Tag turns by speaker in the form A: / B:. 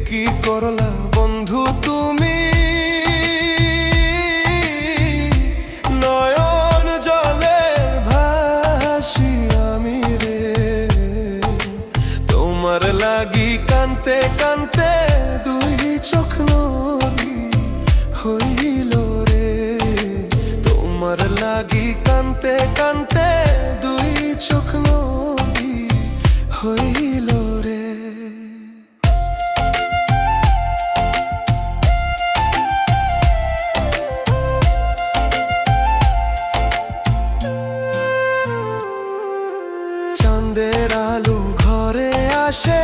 A: কি করলা বন্ধু তুমি, নয়ন জলে ভাসি আমি রে। তোমার লাগি কানতে কানতে দুই চোখ নদী হইল রে। তোমার লাগি কানতে কানতে দুই চোখ নদী হইল রে। চাঁদের আলো ঘরে আসে,